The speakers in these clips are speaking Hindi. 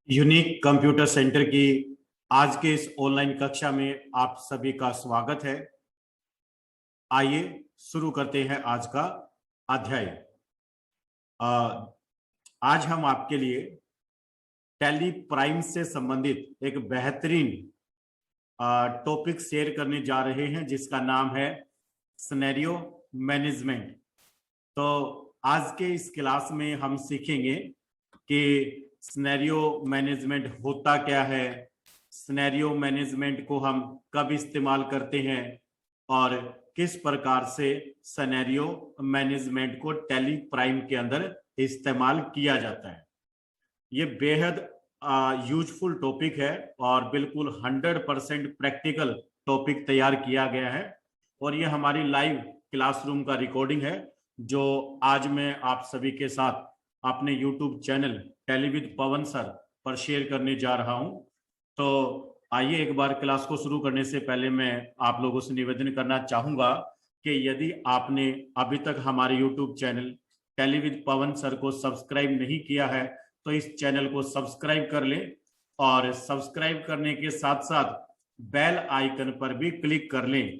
यूनिक कंप्यूटर सेंटर की आज के इस ऑनलाइन कक्षा में आप सभी का स्वागत है। आइए शुरू करते हैं आज का अध्याय। आज हम आपके लिए टैली प्राइम से संबंधित एक बेहतरीन टॉपिक शेयर करने जा रहे हैं जिसका नाम है सिनेरियो मैनेजमेंट। तो आज के इस क्लास में हम सीखेंगे कि सिनेरियो मैनेजमेंट होता क्या है, सिनेरियो मैनेजमेंट को हम कब इस्तेमाल करते हैं और किस प्रकार से सिनेरियो मैनेजमेंट को टैली प्राइम के अंदर इस्तेमाल किया जाता है। ये बेहद यूजफुल टॉपिक है और बिल्कुल 100% प्रैक्टिकल टॉपिक तैयार किया गया है और ये हमारी लाइव क्लासरूम का रिकॉर्डिंग है जो आज मैं आप सभी के साथ अपने YouTube channel tally with Pawan sir पर शेयर करने जा रहा हूं। तो आइए एक बार क्लास को शुरू करने से पहले मैं आप लोगों से निवेदन करना चाहूंगा कि यदि आपने अभी तक हमारे YouTube channel tally with Pawan sir को सब्सक्राइब नहीं किया है तो इस चैनल को सब्सक्राइब कर लें और सब्सक्राइब करने के साथ साथ बेल आइकन पर भी क्लिक कर लें,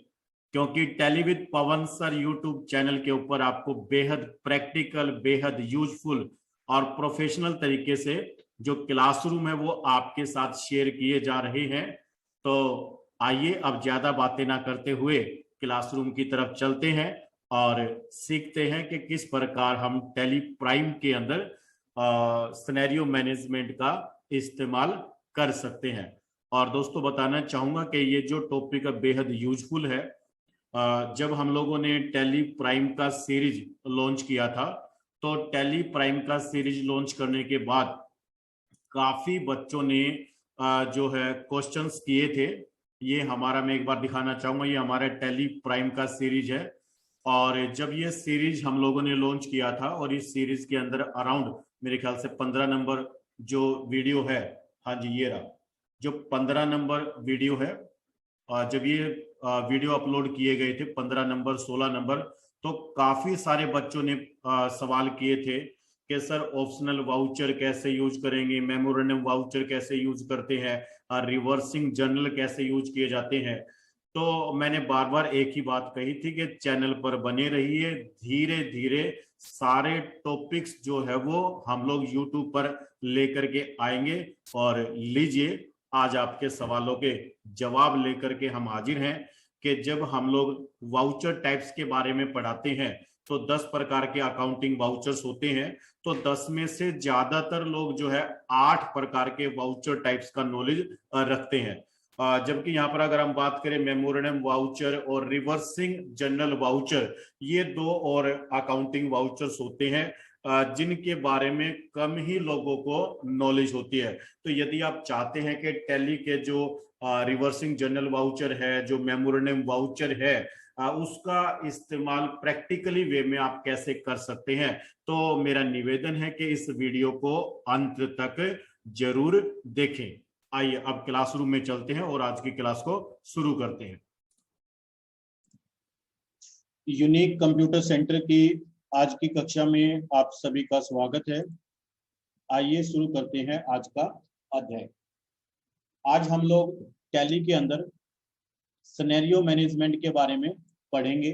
क्योंकि tally with Pawan sir YouTube channel के ऊपर आपको बेहद प्रैक्टिकल, बेहद यूजफुल और प्रोफेशनल तरीके से जो क्लासरूम है वो आपके साथ शेयर किए जा रहे हैं। तो आइए अब ज्यादा बातें ना करते हुए क्लासरूम की तरफ चलते हैं और सीखते हैं कि किस प्रकार हम टैली प्राइम के अंदर सिनेरियो मैनेजमेंट का इस्तेमाल कर सकते हैं। और दोस्तों बताना चाहूंगा कि ये जो टॉपिक बेहद यूजफुल है। जब हम लोगों ने टैली प्राइम का सीरीज लॉन्च किया था तो टैली प्राइम का सीरीज लॉन्च करने के बाद काफी बच्चों ने जो है क्वेश्चंस किए थे। ये हमारा, मैं एक बार दिखाना चाहूंगा, ये हमारा टैली प्राइम का सीरीज है और जब ये सीरीज हम लोगों ने लॉन्च किया था और इस सीरीज के अंदर अराउंड मेरे ख्याल से 15 नंबर जो वीडियो है, हाँ जी ये रहा जो 15 नंबर वीडियो है। जब ये वीडियो अपलोड किए गए थे 15 नंबर 16 नंबर, तो काफी सारे बच्चों ने सवाल किए थे कि सर ऑप्शनल वाउचर कैसे यूज करेंगे, मेमोरेंडम वाउचर कैसे यूज करते हैं, रिवर्सिंग जर्नल कैसे यूज किए जाते हैं। तो मैंने बार बार एक ही बात कही थी कि चैनल पर बने रहिए, धीरे धीरे सारे टॉपिक्स जो है वो हम लोग यूट्यूब पर लेकर के आएंगे। और लीजिए आज आपके सवालों के जवाब लेकर के हम हाजिर हैं कि जब हम लोग वाउचर टाइप्स के बारे में पढ़ाते हैं तो 10 प्रकार के अकाउंटिंग वाउचर्स होते हैं, तो 10 में से ज्यादातर लोग जो है 8 प्रकार के वाउचर टाइप्स का नॉलेज रखते हैं। जबकि यहाँ पर अगर हम बात करें मेमोरेंडम वाउचर और रिवर्सिंग जर्नल वाउचर, ये दो और अकाउंटिंग वाउचर्स होते हैं जिनके बारे में कम ही लोगों को नॉलेज होती है। तो यदि आप चाहते हैं कि टैली के जो रिवर्सिंग जर्नल वाउचर है, जो मेमोरेंडम वाउचर है, उसका इस्तेमाल प्रैक्टिकली वे में आप कैसे कर सकते हैं, तो मेरा निवेदन है कि इस वीडियो को अंत तक जरूर देखें। आइए अब क्लासरूम में चलते हैं और आज की क्लास को शुरू करते हैं। यूनिक कंप्यूटर सेंटर की आज की कक्षा में आप सभी का स्वागत है। आइए शुरू करते हैं आज का अध्याय। आज हम लोग टैली के अंदर सिनेरियो मैनेजमेंट के बारे में पढ़ेंगे।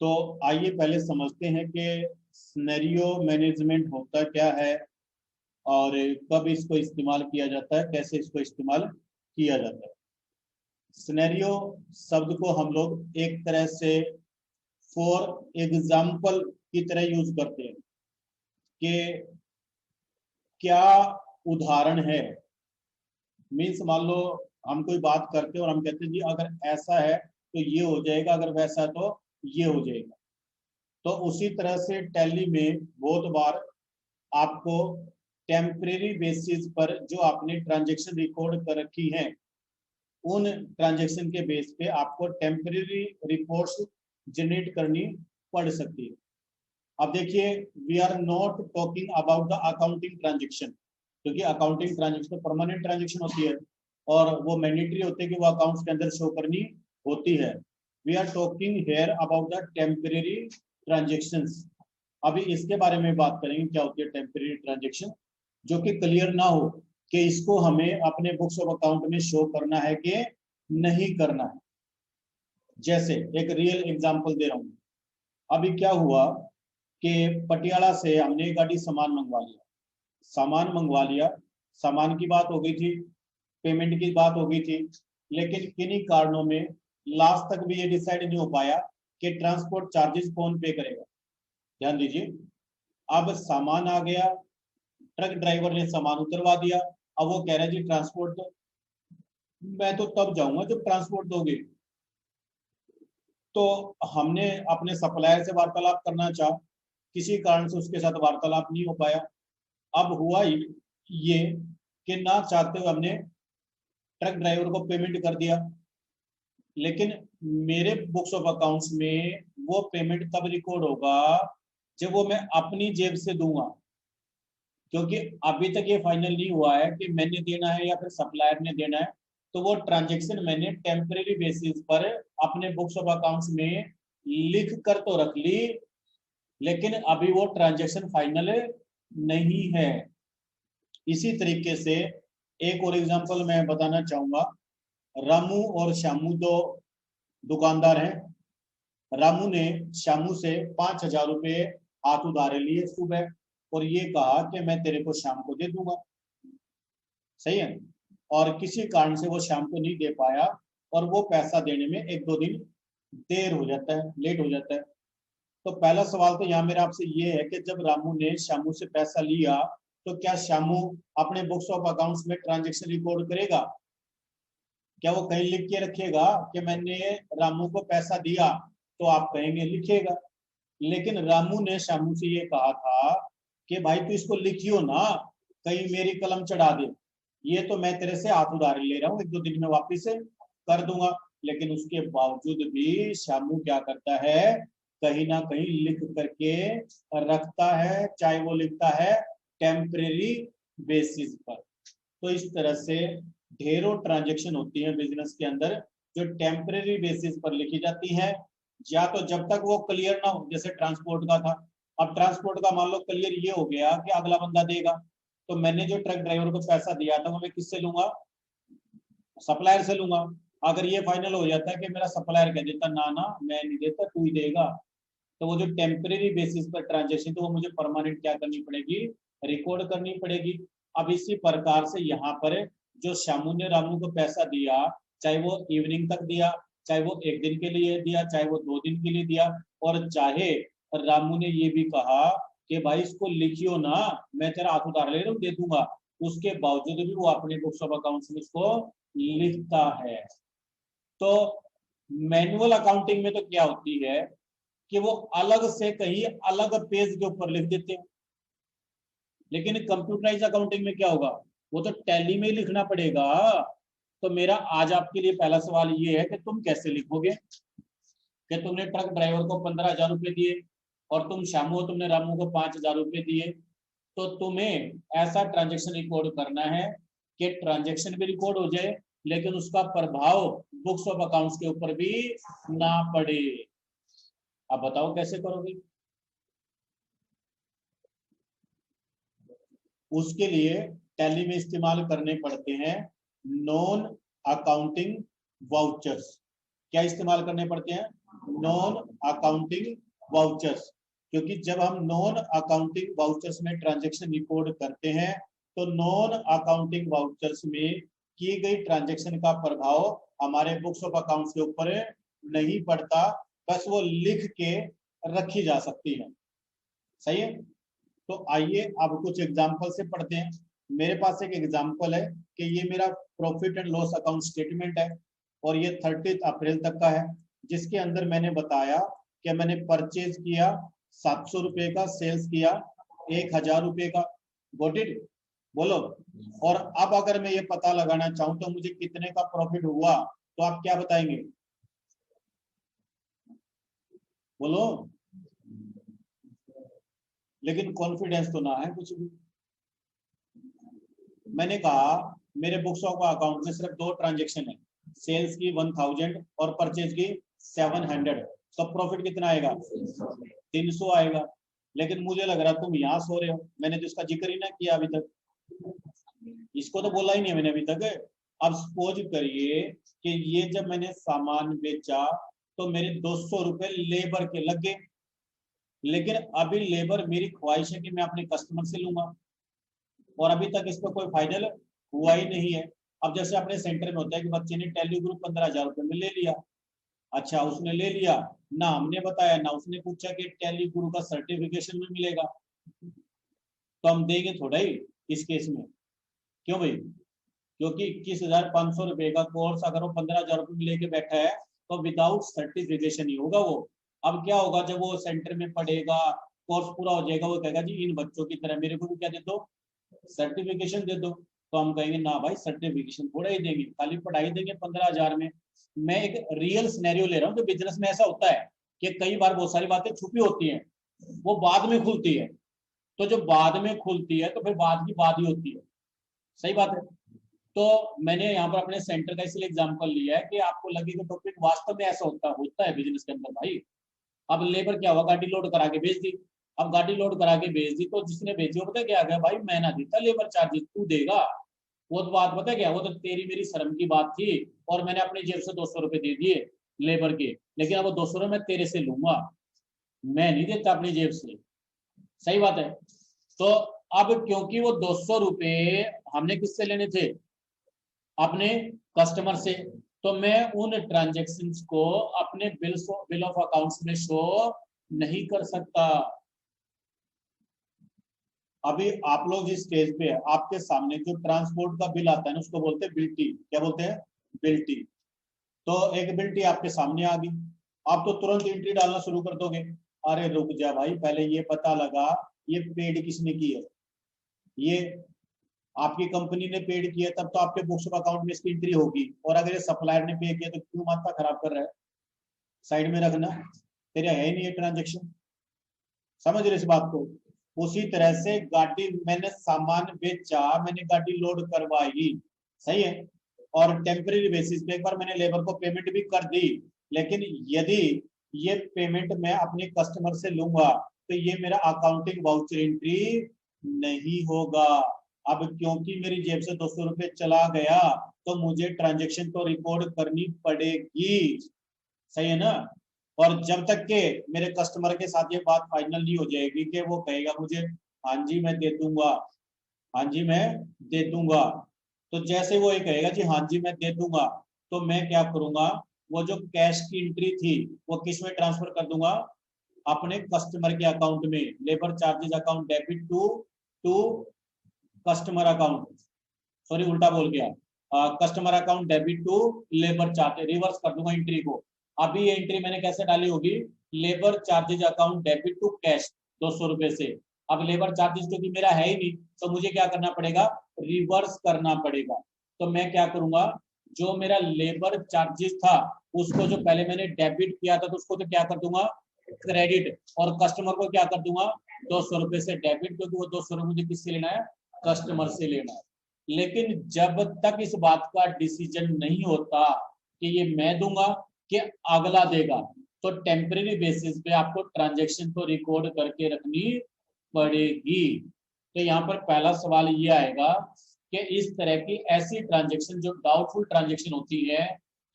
तो आइए पहले समझते हैं कि सिनेरियो मैनेजमेंट होता क्या है और कब इसको इस्तेमाल किया जाता है, कैसे इसको इस्तेमाल किया जाता है। सिनेरियो शब्द को हम लोग एक तरह से फॉर एग्जाम्पल की तरह यूज करते हैं कि क्या उदाहरण है। मीन्स मान लो हम कोई बात करते हैं और हम कहते हैं जी अगर ऐसा है तो ये हो जाएगा, अगर वैसा है तो ये हो जाएगा। तो उसी तरह से टैली में बहुत बार आपको टेम्परेरी बेसिस पर जो आपने ट्रांजैक्शन रिकॉर्ड कर रखी है उन ट्रांजैक्शन के बेस पे आपको टेम्परेरी रिपोर्ट्स जनरेट करनी पड़ सकती है। अब देखिए, we are not talking about the accounting transaction, क्योंकि अकाउंटिंग ट्रांजैक्शन परमानेंट ट्रांजैक्शन होती है और वो मैंडेटरी होती है कि वो अकाउंट्स के अंदर शो करनी होती है। We are talking here about the temporary transactions. अभी इसके बारे में बात करेंगे क्या होती है टेम्परेरी ट्रांजैक्शन। जो कि क्लियर ना हो कि इसको हमें अपने बुक्स ऑफ अकाउंट में शो करना है कि नहीं करना है। जैसे एक रियल एग्जांपल दे रहा हूं। अभी क्या हुआ कि पटियाला से हमने एक गाड़ी सामान मंगवा लिया, सामान की बात हो गई थी, पेमेंट की बात हो गई थी, लेकिन किन्हीं कारणों में लास्ट तक भी ये डिसाइड नहीं हो पाया कि ट्रांसपोर्ट चार्जेस कौन पे करेगा। ध्यान दीजिए, अब सामान आ गया, ट्रक ड्राइवर ने सामान उतरवा दिया, अब वो कह रहे हैं जी ट्रांसपोर्ट दो। मैं तो तब जाऊंगा जब ट्रांसपोर्ट दोगे। तो हमने अपने सप्लायर से वार्तालाप करना चाहा, किसी कारण से उसके साथ वार्तालाप नहीं हो पाया। अब हुआ ये कि ना चाहते हुए हमने ट्रक ड्राइवर को पेमेंट कर दिया, लेकिन मेरे बुक्स ऑफ अकाउंट्स में वो पेमेंट तब रिकॉर्ड होगा जब वो मैं अपनी जेब से दूंगा, क्योंकि अभी तक ये फाइनल नहीं हुआ है कि मैंने देना है या फिर सप्लायर ने देना है। तो वो ट्रांजैक्शन मैंने टेम्परेरी बेसिस पर अपने बुक्स ऑफ अकाउंट्स में लिख कर तो रख ली, लेकिन अभी वो ट्रांजैक्शन फाइनल नहीं है। इसी तरीके से एक और एग्जांपल मैं बताना चाहूंगा। रामू और श्यामू दो दुकानदार हैं। रामू ने श्यामू से 5,000 रुपये हाथ उधारे लिए सुबह, और ये कहा कि मैं तेरे को शाम को दे दूंगा। सही है। और किसी कारण से वो शाम को नहीं दे पाया, और वो पैसा देने में 1-2 दिन देर हो जाता है, लेट हो जाता है। तो पहला सवाल तो यहाँ मेरा आपसे ये है कि जब रामू ने श्यामू से पैसा लिया, तो क्या श्यामू अपने बुक्स ऑफ अकाउंट्स में ट्रांजैक्शन रिकॉर्ड करेगा? क्या वो कहीं लिख के रखेगा कि मैंने रामू को पैसा दिया? तो आप कहेंगे लिखेगा। लेकिन रामू ने श्यामू से ये कहा था कि भाई तू इसको लिखियो ना, कहीं मेरी कलम चढ़ा दे, ये तो मैं तेरे से हाथ उधार ले रहा हूँ, 1-2 दिन में वापिस कर दूंगा। लेकिन उसके बावजूद भी श्यामू क्या करता है, कहीं ना कहीं लिख करके रखता है, चाहे वो लिखता है टेम्परेरी बेसिस पर। तो इस तरह से ढेरों ट्रांजैक्शन होती है बिजनेस के अंदर जो टेम्परेरी बेसिस पर लिखी जाती है, या तो जब तक वो क्लियर ना हो। जैसे ट्रांसपोर्ट का था, अब ट्रांसपोर्ट का मान लो क्लियर ये हो गया कि अगला बंदा देगा, तो मैंने जो ट्रक ड्राइवर को पैसा दिया था वो मैं किससे लूंगा? सप्लायर से लूंगा। अगर ये फाइनल हो जाता है कि मेरा सप्लायर कह देता ना ना मैं नहीं देता, तू ही देगा, तो वो जो टेम्परेरी बेसिस पर ट्रांजेक्शन, तो वो मुझे परमानेंट क्या करनी पड़ेगी? रिकॉर्ड करनी पड़ेगी। अब इसी प्रकार से यहाँ पर जो श्यामू ने रामू को पैसा दिया, चाहे वो इवनिंग तक दिया, चाहे वो 1 दिन के लिए दिया, चाहे वो 2 दिन के लिए दिया, और चाहे रामू ने ये भी कहा कि भाई इसको लिखियो ना, मैं तेरा हाथ उधार ले रहा हूँ, दे दूंगा, उसके बावजूद भी वो अपने बुक्स ऑफ अकाउंट्स में इसको लिखता है। तो मैनुअल अकाउंटिंग में तो क्या होती है कि वो अलग से कहीं अलग पेज के ऊपर लिख देते हैं, लेकिन कंप्यूटराइज अकाउंटिंग में क्या होगा, वो तो टैली में ही लिखना पड़ेगा। तो मेरा आज आपके लिए पहला सवाल ये है कि तुम कैसे लिखोगे कि तुमने ट्रक ड्राइवर को 15,000 रुपये दिए और तुम श्यामू तुमने रामू को 5,000 रुपये दिए, तो तुम्हें ऐसा ट्रांजैक्शन रिकॉर्ड करना है कि ट्रांजैक्शन भी रिकॉर्ड हो जाए, लेकिन उसका प्रभाव बुक्स ऑफ अकाउंट्स के ऊपर भी ना पड़े। अब बताओ कैसे करोगे? उसके लिए टैली में इस्तेमाल करने पड़ते हैं नॉन अकाउंटिंग वाउचर्स। क्या इस्तेमाल करने पड़ते हैं? Non accounting vouchers. क्योंकि जब हम नॉन अकाउंटिंग वाउचर्स में ट्रांजैक्शन रिकॉर्ड करते हैं, तो नॉन अकाउंटिंग वाउचर्स में की गई ट्रांजैक्शन का प्रभाव हमारे बुक्स ऑफ अकाउंट्स के ऊपर नहीं पड़ता, बस वो लिख के रखी जा सकती है। सही है। तो आइए अब कुछ एग्जांपल से पढ़ते हैं। मेरे पास एक एग्जांपल है कि ये मेरा profit and loss account statement है, और ये 30 अप्रैल तक का है, जिसके अंदर मैंने बताया कि मैंने परचेज किया 700 रुपए का, सेल्स किया 1,000 रुपए का। Got it? बोलो। और अब अगर मैं ये पता लगाना चाहूं तो मुझे कितने का प्रॉफिट हुआ, तो आप क्या बताएंगे? बोलो। लेकिन कॉन्फिडेंस तो ना है कुछ भी। मैंने कहा मेरे बुक्स ऑफ अकाउंट में सिर्फ 2 ट्रांजैक्शन है, सेल्स की 1000 और परचेज की 700, तो प्रॉफिट कितना आएगा? 300 आएगा। लेकिन मुझे लग रहा तुम यहाँ सो रहे हो, मैंने तो इसका जिक्र ही ना किया अभी तक। इसको तो बोला ही नहीं मैंने अभी तक। अब सपोज करिए कि ये जब मैंने सामान बेचा तो मेरे 200 रुपए लेबर के लग गए, लेकिन अभी लेबर मेरी ख्वाहिश है कि मैं अपने कस्टमर से लूंगा और अभी तक इस पर कोई फाइनल हुआ ही नहीं है। अब जैसे अपने सेंटर में होता है कि बच्चे ने टैली ग्रुप 15,000 रुपए में ले लिया, अच्छा उसने ले लिया, ना हमने बताया ना उसने पूछा कि टैली गुरु का सर्टिफिकेशन में मिलेगा, तो हम देंगे थोड़ा ही इस केस में। क्यों भाई? क्योंकि 21,500 रुपए का कोर्स अगर वो 15,000 रुपए में लेके बैठा है तो विदाउट सर्टिफिकेशन ही होगा वो। अब क्या होगा जब वो सेंटर में पढ़ेगा, कोर्स पूरा हो जाएगा, वो कहेगा जी इन बच्चों की तरह मेरे को भी क्या दे दो, सर्टिफिकेशन दे दो। तो हम कहेंगे ना भाई सर्टिफिकेशन थोड़ा ही देंगे, खाली पढ़ाई देंगे 15,000 में। मैं एक रियल सिनेरियो ले रहा हूँ कि बिजनेस में ऐसा होता है कि कई बार बहुत सारी बातें छुपी होती हैं, वो बाद में खुलती है। तो जो बाद में खुलती है तो फिर बाद की बात ही होती है। सही बात है। तो मैंने यहाँ पर अपने सेंटर का इसलिए एग्जांपल लिया है कि आपको लगे कि टॉपिक वास्तव में ऐसा होता है बिजनेस के अंदर भाई। अब लेबर क्या हुआ, गाड़ी लोड करा के भेज दी। अब गाड़ी लोड करा के भेज दी तो जिसने भेजी वो पता क्या गया भाई, मैं ना देता लेबर चार्जेस, तू देगा। वो तो बात पता क्या, वो तो तेरी मेरी शर्म की बात थी और मैंने अपनी जेब से 200 रुपए दे दिए लेबर के, लेकिन अब वो 200 रुपए मैं तेरे से लूंगा, मैं नहीं देता अपनी जेब से। सही बात है। तो अब क्योंकि वो 200 रुपए हमने किससे लेने थे, अपने कस्टमर से, तो मैं उन ट्रांजैक्शंस को अपने बिल ऑफ अकाउंट्स में शो नहीं कर सकता। अभी आप लोग जिस स्टेज पे है आपके सामने जो ट्रांसपोर्ट का बिल आता है ना उसको बोलते हैं बिल्टी। क्या बोलते हैं? बिल्टी। तो एक बिल्टी आपके सामने आ गई, आप तो तुरंत एंट्री डालना शुरू कर दोगे। अरे रुक जा भाई, पहले ये पता लगा ये पेड किसने की है। ये आपकी कंपनी ने पेड किया तब तो आपके बुक्स ऑफ अकाउंट में इसकी एंट्री होगी, और अगर ये सप्लायर ने पे किया तो क्यों माथा खराब कर रहा है, साइड में रखना, तेरे है ही नहीं ये ट्रांजेक्शन। समझ रहे इस बात को? उसी तरह से गाड़ी मैंने सामान बेचा, मैंने गाड़ी लोड करवाई, सही है, और टेम्परेरी बेसिस पे एक बार मैंने लेबर को पेमेंट भी कर दी, लेकिन यदि ये पेमेंट मैं अपने कस्टमर से लूंगा तो ये मेरा अकाउंटिंग वाउचर एंट्री नहीं होगा। अब क्योंकि मेरी जेब से 200 रुपए चला गया तो मुझे ट्रांजेक्शन तो रिकॉर्ड करनी पड़ेगी, सही है ना। और जब तक के मेरे कस्टमर के साथ ये बात फाइनल नहीं हो जाएगी कि वो कहेगा मुझे हाँ जी मैं दे दूंगा, हाँ जी मैं दे दूंगा, तो जैसे वो ये कहेगा जी हाँ जी मैं दे दूंगा, तो मैं क्या करूंगा, वो जो कैश की एंट्री थी वो किस में ट्रांसफर कर दूंगा, अपने कस्टमर के अकाउंट में। Labour charges account debit to customer account, sorry उल्टा बोल गया, customer account debit to labour charge, reverse कर दूंगा एंट्री को। अभी ये एंट्री मैंने कैसे डाली होगी, labour charges account debit to cash 200 रुपए से। अब लेबर चार्जेस क्योंकि मेरा है ही नहीं तो मुझे क्या करना पड़ेगा, रिवर्स करना पड़ेगा। तो मैं क्या करूंगा, जो मेरा लेबर चार्जेस था उसको जो पहले मैंने डेबिट किया था तो उसको तो क्या कर दूंगा, क्रेडिट, और कस्टमर को क्या कर दूंगा 200 रुपए से डेबिट, क्योंकि वो 200 रुपए मुझे किससे लेना है, कस्टमर से लेना है। लेकिन जब तक इस बात का डिसीजन नहीं होता कि ये मैं दूंगा कि अगला देगा, तो टेम्परेरी बेसिस पे आपको ट्रांजैक्शन तो रिकॉर्ड करके रखनी पड़ेगी। तो यहाँ पर पहला सवाल ये आएगा कि इस तरह की ऐसी ट्रांजैक्शन जो डाउटफुल ट्रांजैक्शन होती है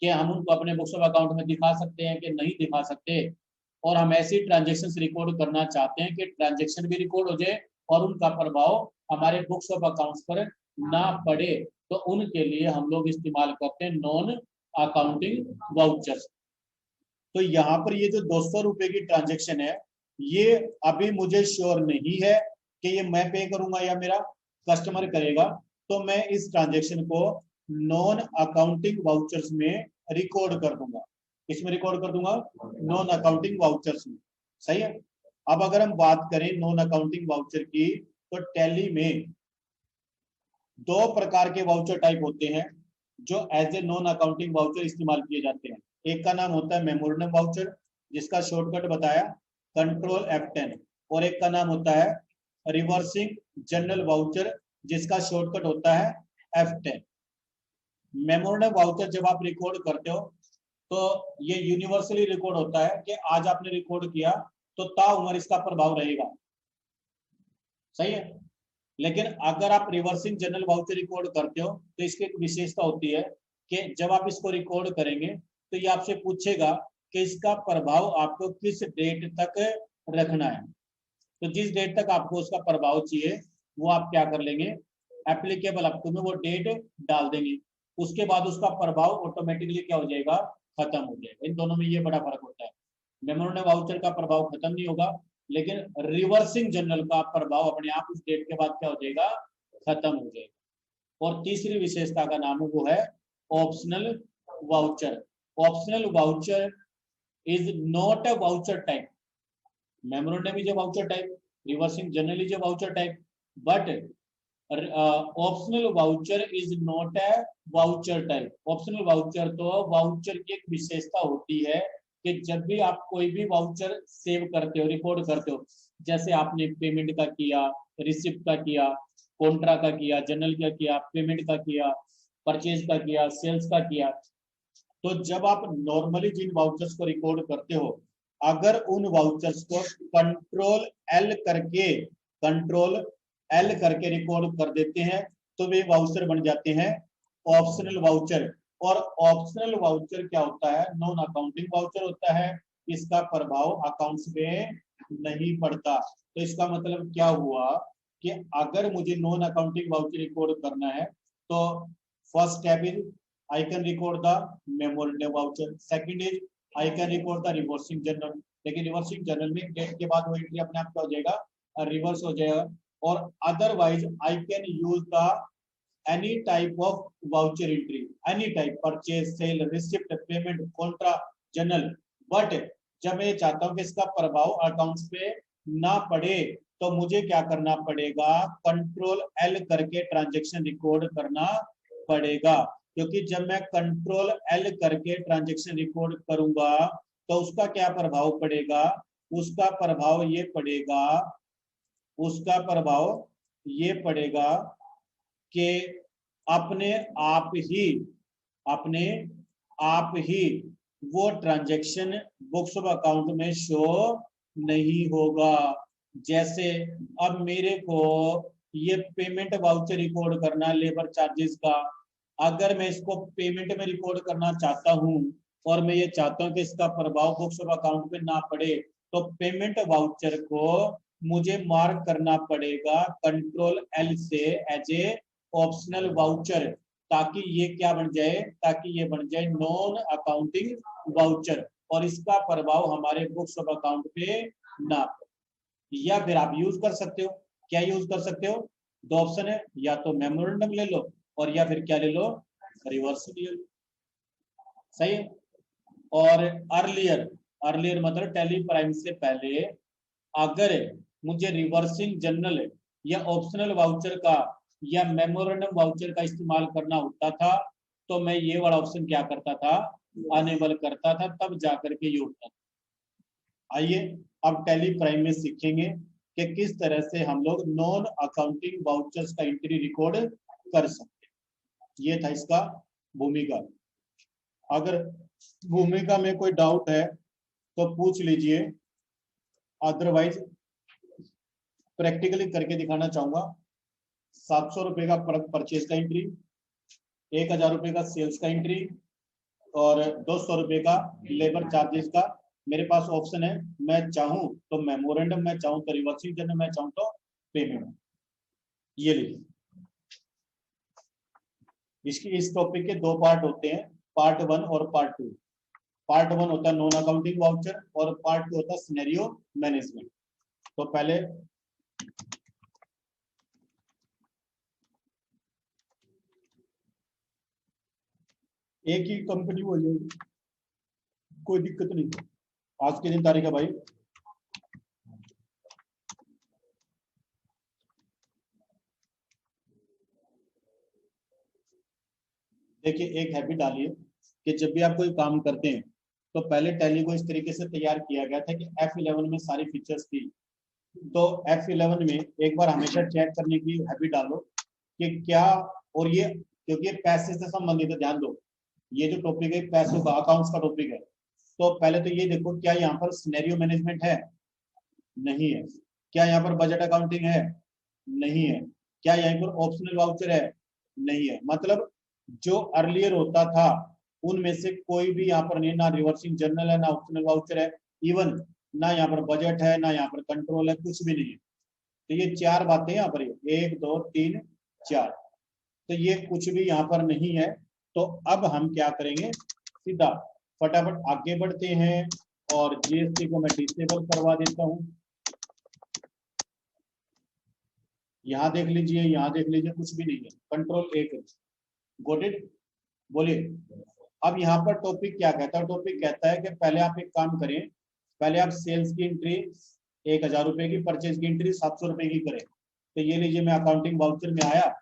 कि हम उनको अपने बुक्स ऑफ अकाउंट में दिखा सकते हैं कि नहीं दिखा सकते, और हम ऐसी ट्रांजैक्शन रिकॉर्ड करना चाहते हैं कि ट्रांजैक्शन भी रिकॉर्ड हो जाए और उनका प्रभाव हमारे बुक्स ऑफ अकाउंट्स पर ना पड़े, तो उनके लिए हम लोग इस्तेमाल करते हैं नॉन अकाउंटिंग वाउचर्स। तो यहाँ पर ये जो 200 रुपए की ट्रांजैक्शन है ये अभी मुझे श्योर नहीं है कि ये मैं पे करूंगा या मेरा कस्टमर करेगा, तो मैं इस ट्रांजैक्शन को नॉन अकाउंटिंग वाउचर्स में रिकॉर्ड कर दूंगा। इसमें रिकॉर्ड कर दूंगा नॉन अकाउंटिंग वाउचर्स में, सही है। अब अगर हम बात करें नॉन अकाउंटिंग वाउचर की तो टैली में 2 प्रकार के वाउचर टाइप होते हैं जो as a non accounting voucher इस्तेमाल किए जाते हैं। एक का नाम होता है मेमोरेंडम वाउचर जिसका शॉर्टकट बताया कंट्रोल F10, और एक का नाम होता है रिवर्सिंग जनरल वाउचर जिसका शॉर्टकट होता है F10। मेमोरेंडम वाउचर जब आप रिकॉर्ड करते हो तो ये यूनिवर्सली रिकॉर्ड होता है कि आज आपने रिकॉर्ड किया तो ताउम्र इसका प्रभाव रहेगा, सही है। लेकिन अगर आप रिवर्सिंग जनरल वाउचर रिकॉर्ड करते हो तो इसकी एक विशेषता होती है कि जब आप इसको रिकॉर्ड करेंगे तो ये आपसे पूछेगा कि इसका प्रभाव आपको किस डेट तक रखना है। तो जिस डेट तक आपको उसका प्रभाव चाहिए वो आप क्या कर लेंगे, एप्लीकेबल अप टू में वो डेट डाल देंगे। उसके बाद उसका प्रभाव ऑटोमेटिकली क्या हो जाएगा, खत्म हो जाएगा। इन दोनों में ये बड़ा फर्क होता है। मेमोरेंडम वाउचर का प्रभाव खत्म नहीं होगा, लेकिन रिवर्सिंग जनरल का प्रभाव अपने आप उस डेट के बाद क्या हो जाएगा, खत्म हो जाएगा। और तीसरी विशेषता का नाम है वो है optional voucher. Optional voucher is not a voucher type. Memorandum is a voucher type, reversing general is a voucher type, but optional voucher is not a voucher type. Optional voucher तो वाउचर की एक विशेषता होती है कि जब भी आप कोई भी वाउचर सेव करते हो, रिकॉर्ड करते हो, जैसे आपने पेमेंट का किया, रिसिप्ट का किया, कॉन्ट्रा का किया, जनरल का किया, पेमेंट का किया, परचेज का किया, सेल्स का किया, तो जब आप नॉर्मली जिन वाउचर्स को रिकॉर्ड करते हो, अगर उन वाउचर्स को कंट्रोल एल करके रिकॉर्ड कर देते हैं तो वे वाउचर बन जाते हैं ऑप्शनल वाउचर। और ऑप्शनल वाउचर क्या होता है, नॉन अकाउंटिंग वाउचर होता है, इसका प्रभाव अकाउंट्स पे नहीं पड़ता। तो इसका मतलब क्या हुआ कि अगर मुझे नॉन अकाउंटिंग वाउचर रिकॉर्ड करना है तो first step is I can record the memorandum voucher. Second is I can record the reversing journal. लेकिन रिवर्सिंग जर्नल में डेट के बाद वो एंट्री अपने आप क्या हो जाएगा, रिवर्स हो जाएगा। और otherwise I can use the any type of voucher entry, any type, purchase, sale, receipt, payment, contra, journal. But जब मैं चाहता हूँ कि इसका प्रभाव अकाउंट्स पे ना पड़े तो मुझे क्या करना पड़ेगा, कंट्रोल एल करके ट्रांजेक्शन रिकॉर्ड करना पड़ेगा। क्योंकि जब मैं कंट्रोल एल करके ट्रांजैक्शन रिकॉर्ड करूंगा तो उसका क्या प्रभाव पड़ेगा, उसका प्रभाव ये पड़ेगा कि अपने आप ही वो ट्रांजैक्शन बुक्स ऑफ अकाउंट में शो नहीं होगा। जैसे अब मेरे को ये पेमेंट वाउचर रिकॉर्ड करना लेबर चार्जेस का, अगर मैं इसको पेमेंट में रिकॉर्ड करना चाहता हूं और मैं ये चाहता हूं कि इसका प्रभाव बुक्स ऑफ अकाउंट पे ना पड़े, तो पेमेंट वाउचर को मुझे मार्क करना पड़ेगा कंट्रोल एल से एज ए ऑप्शनल वाउचर, ताकि ये क्या बन जाए, ताकि ये बन जाए नॉन अकाउंटिंग वाउचर और इसका प्रभाव हमारे बुक्स ऑफ अकाउंट पे ना पड़े। या फिर आप यूज कर सकते हो, क्या यूज कर सकते हो, दो ऑप्शन है, या तो मेमोरेंडम ले लो और या फिर क्या ले लो, रिवर्स ले लो। सही है। और अर्लियर मतलब टैली प्राइम से पहले अगर मुझे रिवर्सिंग जनरल या ऑप्शनल वाउचर का या मेमोरेंडम वाउचर का इस्तेमाल करना होता था तो मैं ये वाला ऑप्शन क्या करता था, अनेबल करता था, तब जाकर के ये होता था। आइए अब टैली प्राइम में सीखेंगे कि किस तरह से हम लोग नॉन अकाउंटिंग वाउचर्स का एंट्री रिकॉर्ड कर सकते। ये था इसका भूमिका। अगर भूमिका में कोई डाउट है तो पूछ लीजिए, अदरवाइज प्रैक्टिकली करके दिखाना चाहूंगा। 700 रुपए का परचेज का एंट्री, 1000 रुपए का सेल्स का एंट्री और 200 रुपए का लेबर चार्जेस का। मेरे पास ऑप्शन है, मैं चाहूं तो मेमोरेंडम, मैं चाहूं तो रिवर्सिंग जनरल, मैं चाहूं तो पेमेंट। ये लीजिए। इस टॉपिक के दो पार्ट होते हैं, पार्ट 1 और पार्ट 2। पार्ट 1 होता है नॉन अकाउंटिंग वाउचर और पार्ट 2 होता है सिनेरियो मैनेजमेंट। तो पहले एक ही कंपनी हो जाएगी, कोई दिक्कत नहीं। आज के दिन तारीख है भाई, देखिए एक हैबिट डालिए कि जब भी आप कोई काम करते हैं तो पहले टैली को इस तरीके से तैयार किया गया था कि F11 में सारी फीचर्स थी। तो F11 में एक बार हमेशा चेक करने की हैबिट डालो कि क्या, और ये क्योंकि ये पैसे से संबंधित है, ध्यान दो, ये जो टॉपिक है पैसों का, अकाउंट्स का टॉपिक है। तो पहले तो ये देखो क्या यहाँ पर सिनेरियो मैनेजमेंट है, नहीं है। क्या यहाँ पर बजट अकाउंटिंग है, नहीं है। क्या यहाँ पर ऑप्शनल वाउचर है? नहीं है। मतलब जो अर्लियर होता था उनमें से कोई भी यहाँ पर नहीं, ना रिवर्सिंग जर्नल है, ना ऑप्शनल वाउचर है, इवन ना यहाँ पर बजट है, ना यहाँ पर कंट्रोल है, कुछ भी नहीं है। तो ये चार बातें यहाँ पर, 1 2 3 4, तो ये कुछ भी यहाँ पर नहीं है। तो अब हम क्या करेंगे, सीधा फटाफट आगे बढ़ते हैं और जीएसटी को मैं डिसेबल करवा देता हूं। यहां देख लीजिए, यहां देख लीजिए, कुछ भी नहीं है, कंट्रोल A करिए। Got it? बोलिए। अब यहाँ पर टॉपिक क्या कहता है? टॉपिक कहता है कि पहले आप एक काम करें, पहले आप सेल्स की एंट्री 1000 रुपए की, परचेज की एंट्री 700 रुपए की करें। तो ये लीजिए, मैं अकाउंटिंग वाउचर में आया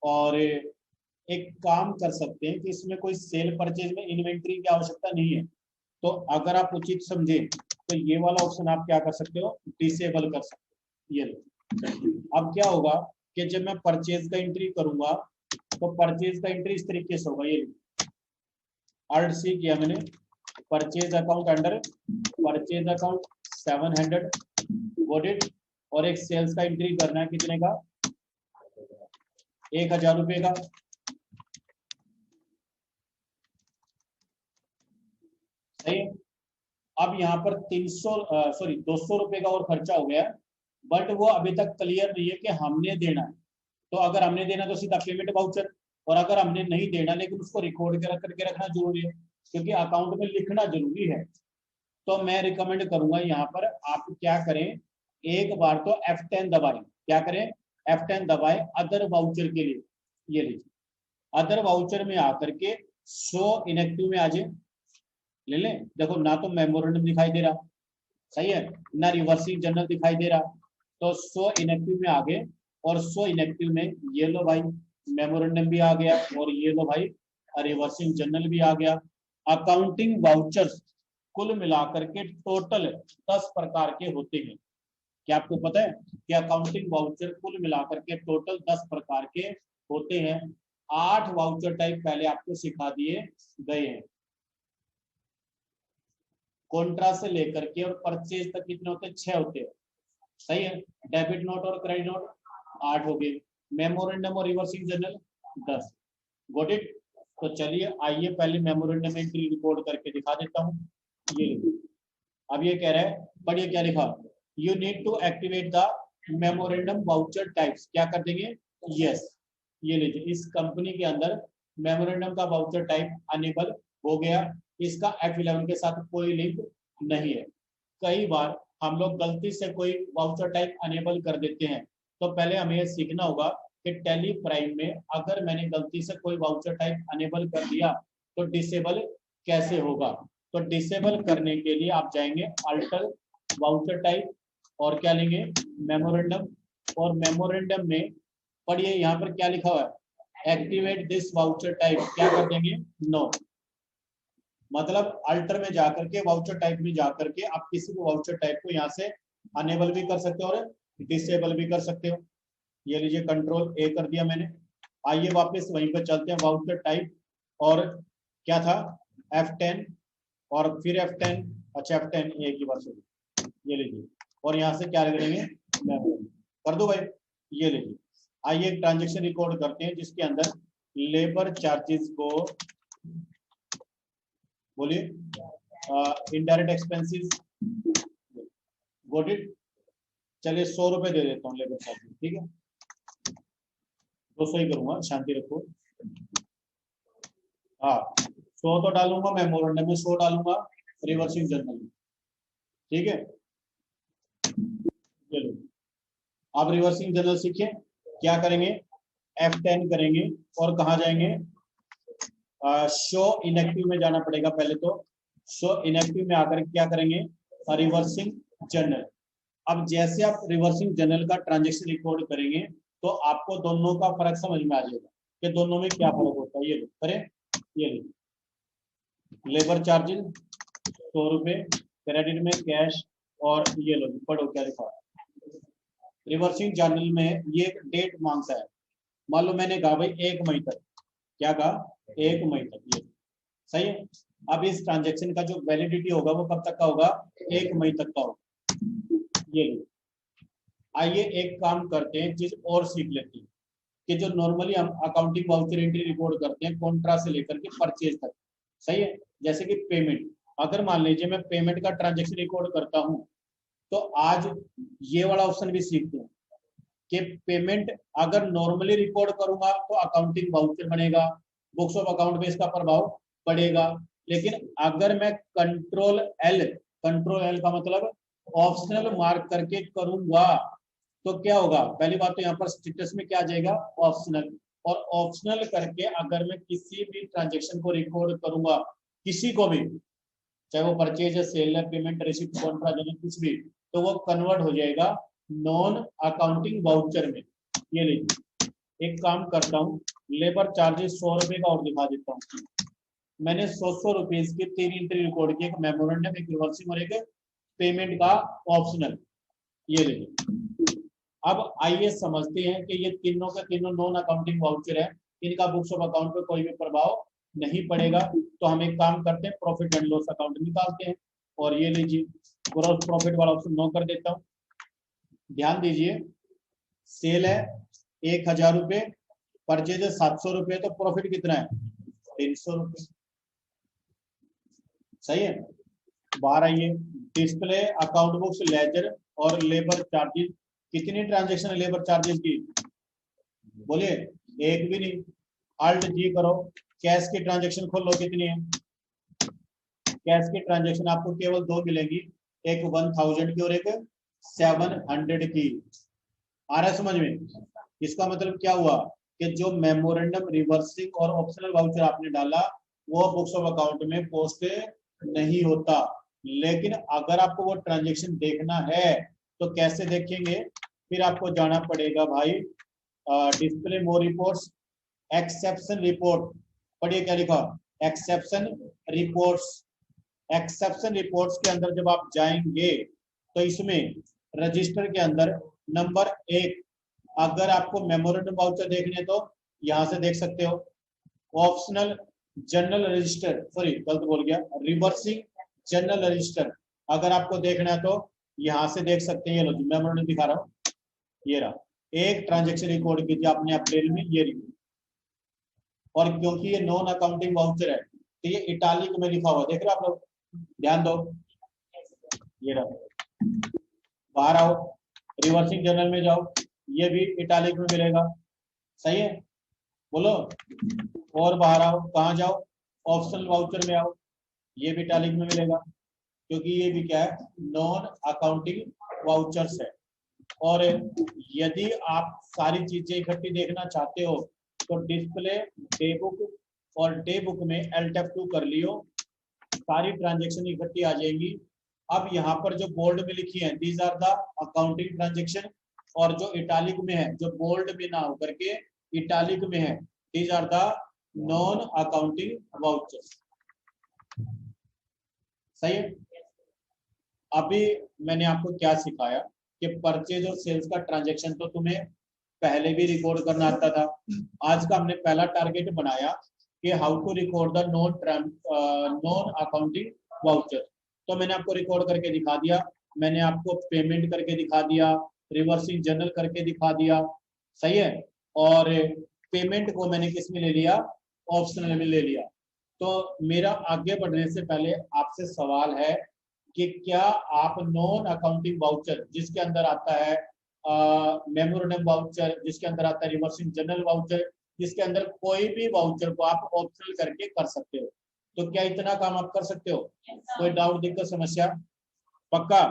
और एक काम कर सकते हैं कि इसमें कोई सेल परचेज में इन्वेंट्री की आवश्यकता नहीं है। तो अगर आप उचित समझे तो ये वाला ऑप्शन आप क्या कर सकते हो, डिसेबल कर सकते हो। ये लो। अब क्या होगा कि जब मैं परचेज का एंट्री करूंगा तो परचेज का एंट्री इस तरीके से होगा। ये Alt C किया मैंने, purchase account under purchase account 700, got it. और एक सेल्स का एंट्री करना है, कितने का? 1000 रुपए का। सही है। अब यहाँ पर 200 रुपए का और खर्चा हो गया, बट वो अभी तक क्लियर नहीं है कि हमने देना है। तो अगर हमने देना तो सीधा पेमेंट वाउचर, और अगर हमने नहीं देना लेकिन उसको रिकॉर्ड करके रखना जरूरी है, क्योंकि अकाउंट में लिखना जरूरी है। तो मैं रिकमेंड करूंगा यहाँ पर आप क्या करें, एक बार तो F10 दबाएं। क्या करें? F10 दबाएं अदर वाउचर के लिए। ये लीजिए, अदर वाउचर में आकर के शो इनएक्टिव में आ जाए, ले लें। देखो, ना तो मेमोरेंडम दिखाई दे रहा, सही है, ना रिवर्सिंग जर्नल दिखाई दे रहा। तो शो इनएक्टिव में आ गए, और शो इनएक्टिव में ये लो भाई मेमोरेंडम भी आ गया, और ये लो भाई रिवर्सिंग जर्नल भी आ गया। अकाउंटिंग वाउचर्स कुल मिलाकर के टोटल 10 प्रकार के होते हैं। क्या आपको पता है कि अकाउंटिंग वाउचर कुल मिलाकर के टोटल 10 प्रकार के होते हैं? 8 वाउचर टाइप पहले आपको सिखा दिए गए हैं। कॉन्ट्रा से लेकर के और परचेज तक कितने होते हैं? 6 होते हैं, सही है। डेबिट नोट और क्रेडिट नोट 8 हो गए, मेमोरेंडम और रिवर्सिंग जर्नल 10, गॉट इट। तो चलिए आइए पहले मेमोरेंडम एंट्री रिकॉर्ड करके दिखा देता हूँ। ये अब ये कह रहा है, पढ़िए क्या लिखा, you need to activate the memorandum voucher types. क्या कर देंगे? यस। ये लीजिए, इस कंपनी के अंदर मेमोरेंडम का वाउचर टाइप अनेबल हो गया। इसका F11 के साथ कोई लिंक नहीं है। कई बार हम लोग गलती से कोई वाउचर टाइप अनेबल कर देते हैं, तो पहले हमें यह सीखना होगा कि टैली प्राइम में अगर मैंने गलती से कोई वाउचर टाइप अनेबल कर दिया तो डिसेबल कैसे होगा। तो डिसेबल करने के लिए आप जाएंगे अल्टर वाउचर टाइप और क्या लेंगे? मेमोरेंडम। और मेमोरेंडम में पढ़िए यहाँ पर क्या लिखा हुआ है, एक्टिवेट दिस वाउचर टाइप। क्या कर देंगे? नो। मतलब अल्टर में जाकर के वाउचर टाइप में जाकर के आप किसी भी वाउचर टाइप को यहाँ से अनेबल भी कर सकते हो और डिसेबल भी कर सकते हो। ये लीजिए, कंट्रोल A कर दिया मैंने। आइए वापस वहीं पर चलते हैं, वाउचर टाइप और क्या था? F10 और फिर F10। अच्छा, F10 एक ही बार से, ये लीजिए, और यहाँ से क्या करेंगे? कर दो भाई। ये लीजिए, आइए एक ट्रांजेक्शन रिकॉर्ड करते हैं जिसके अंदर लेबर चार्जेस को, बोलिए, इनडायरेक्ट एक्सपेंसेस, गॉट इट। चलिए 100 रुपए दे देता हूँ लेबर चार्जेस, ठीक है, 200 ही करूंगा, शांति रखो। हाँ, 100 तो डालूंगा मेमोरेंडम में, 100 डालूंगा रिवर्सिंग जर्नल में, ठीक है। चलो आप रिवर्सिंग जर्नल सीखिए। क्या करेंगे? F10 करेंगे और कहाँ जाएंगे? शो इनएक्टिव में जाना पड़ेगा पहले। तो शो इनएक्टिव में आकर क्या करेंगे? Reversing journal. अब जैसे आप रिवर्सिंग जर्नल का ट्रांजेक्शन रिकॉर्ड करेंगे तो आपको दोनों का फर्क समझ में आ जाएगा कि दोनों में क्या फर्क होता है। ये लो करें, ये लो, लेबर चार्जेस 100 रुपए, क्रेडिट में कैश, और ये लो पढ़ो क्या लिखा है। रिवर्सिंग जर्नल में ये एक डेट मांगता है। मान लो मैंने कहा भाई 1 मई तक, क्या कहा? 1 मई तक, ये सही है। अब इस ट्रांजेक्शन का जो वैलिडिटी होगा वो कब तक का होगा? 1 मई तक का होगा। ये लो, आइए एक काम करते हैं, चीज और सीख लेते हैं कि जो नॉर्मली हम अकाउंटिंग वाउचर एंट्री रिकॉर्ड करते हैं कॉन्ट्रा से लेकर के परचेज तक, सही है। जैसे कि पेमेंट, अगर मान लीजिए मैं पेमेंट का ट्रांजेक्शन रिकॉर्ड करता हूं, तो आज ये वाला ऑप्शन भी सीखते हैं कि पेमेंट अगर नॉर्मली रिकॉर्ड करूंगा तो अकाउंटिंग वाउचर बनेगा, बुक्स ऑफ अकाउंट में इसका प्रभाव पड़ेगा। लेकिन अगर मैं कंट्रोल एल का मतलब ऑप्शनल मार्क करके करूंगा तो क्या होगा, पहली बात तो यहाँ पर स्टेटस में क्या आ जाएगा, ऑप्शनल। और ऑप्शनल करके अगर मैं किसी भी ट्रांजेक्शन को रिकॉर्ड करूंगा, किसी को भी, चाहे वो परचेज है, सेल है, पेमेंट, रिसिप्ट, कॉन्ट्रा, कुछ भी, तो वो कन्वर्ट हो जाएगा नॉन अकाउंटिंग वाउचर में। ये लीजिए, एक काम करता हूँ, लेबर चार्जेस 100 रुपए का और दिखा देता हूँ। मैंने 100 रुपीज की 3 एंट्री रिकॉर्ड की, एक मेमोरेंडम, एक रिवर्सिंग और एक पेमेंट का ऑप्शनल। ये लीजिए, अब आइए समझते हैं कि ये तीनों के तीनों नॉन अकाउंटिंग वाउचर है, इनका बुक्स ऑफ अकाउंट पे कोई भी प्रभाव नहीं पड़ेगा। तो हम एक काम करते हैं, प्रॉफिट एंड लॉस अकाउंट निकालते हैं। और ये लीजिए, ग्रॉस प्रॉफिट वाला ऑप्शन नो कर देता हूँ। ध्यान दीजिए, सेल है 1000 रुपये, परचेज है 700 रुपये, तो प्रॉफिट कितना है, 300 रुपये, सही है। बाहर आइए, डिस्प्ले अकाउंट बुक्स लेजर और लेबर चार्जेस, कितनी ट्रांजेक्शन है लेबर चार्जेस की, बोलिए, एक भी नहीं। अल्ट जी करो, कैश की ट्रांजेक्शन खोल लो, कितनी है, कैश की ट्रांजेक्शन आपको केवल 2 मिलेंगी, एक 1000 की और एक 700 की। आ रहा है समझ में? इसका मतलब क्या हुआ कि जो मेमोरेंडम, रिवर्सिंग और ऑप्शनल वाउचर आपने डाला वो बुक्स ऑफ अकाउंट में पोस्ट नहीं होता। लेकिन अगर आपको वो ट्रांजेक्शन देखना है तो कैसे देखेंगे, फिर आपको जाना पड़ेगा भाई डिस्प्ले मोर रिपोर्ट्स, एक्सेप्शन रिपोर्ट। पढ़िए क्या लिखा, एक्सेप्शन रिपोर्ट्स। एक्सेप्शन रिपोर्ट्स के अंदर जब आप जाएंगे तो इसमें रजिस्टर के अंदर नंबर 1, अगर आपको मेमोरेंडम वाउचर देखने तो यहां से देख सकते हो। ऑप्शनल जनरल रजिस्टर, सॉरी गलत बोल गया, रिवर्सिंग जनरल रजिस्टर अगर आपको देखना है तो यहां से देख सकते हैं। ये लो मेमोरेंडम दिखा रहा हूँ, ये रहा, एक ट्रांजेक्शन रिकॉर्ड कीजिए आपने अप्रैल में, ये रिकॉर्ड। और क्योंकि ये नॉन अकाउंटिंग वाउचर है तो ये इटालिक में लिखा हुआ, देख रहे हो आप लोग, ध्यान दो, ये रहा। बाहर आओ, रिवर्सिंग जर्नल में जाओ, ये भी इटालिक में मिलेगा, सही है, बोलो। और बाहर आओ, कहाँ जाओ, ऑप्शनल वाउचर में आओ, ये भी इटालिक में मिलेगा, क्योंकि ये भी क्या है, नॉन अकाउंटिंग वाउचर्स है। और यदि आप सारी चीजें इकट्ठी देखना चाहते हो तो डिस्प्ले डे बुक, और डे बुक में Alt+F2 कर लियो, सारी ट्रांजेक्शन इकट्ठी आ जाएंगी। अब यहाँ पर जो बोल्ड में लिखी है, these are the accounting transaction, और जो इटालिक में है, जो बोल्ड में ना होकर के इटालिक में है, these are the non accounting vouchers, सही है। अभी मैंने आपको क्या सिखाया कि परचेज और सेल्स का ट्रांजेक्शन तो तुम्हें पहले भी रिकॉर्ड करना आता था। आज का हमने पहला टारगेट बनाया कि how to record the non accounting voucher. तो मैंने आपको रिकॉर्ड करके दिखा दिया, मैंने आपको पेमेंट करके दिखा दिया, रिवर्सिंग जर्नल करके दिखा दिया, सही है। और पेमेंट को मैंने किस में ले लिया, ऑप्शनल में ले लिया। तो मेरा आगे बढ़ने से पहले आपसे सवाल है कि क्या आप नॉन अकाउंटिंग वाउचर, जिसके अंदर आता है मेमोरेंडम वाउचर, जिसके अंदर आता है रिवर्सिंग जनरल वाउचर, जिसके अंदर कोई भी वाउचर को आप ऑप्शनल करके कर सकते हो, तो क्या इतना काम आप कर सकते हो? कोई डाउट, दिक्कत, समस्या? पक्का?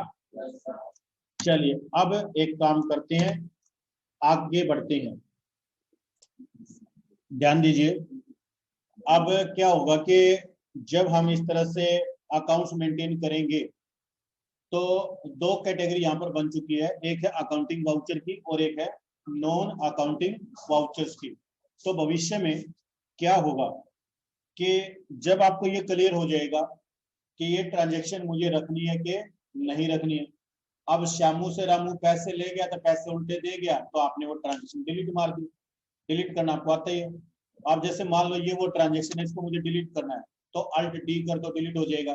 चलिए अब एक काम करते हैं, आगे बढ़ते हैं। ध्यान दीजिए, अब क्या होगा कि जब हम इस तरह से अकाउंट्स मेंटेन करेंगे तो 2 कैटेगरी यहाँ पर बन चुकी है, एक है अकाउंटिंग वाउचर की और एक है नॉन अकाउंटिंग वाउचर्स की। तो भविष्य में क्या होगा कि जब आपको ये क्लियर हो जाएगा कि ये ट्रांजैक्शन मुझे रखनी है कि नहीं रखनी है, अब श्यामू से रामू पैसे ले गया तो पैसे उल्टे दे गया, तो आपने वो ट्रांजैक्शन डिलीट मार दी। डिलीट करना आपको आता ही है। अब जैसे मान लो ये वो ट्रांजैक्शन है, इसको मुझे डिलीट करना है, तो Alt D कर दो, डिलीट हो जाएगा।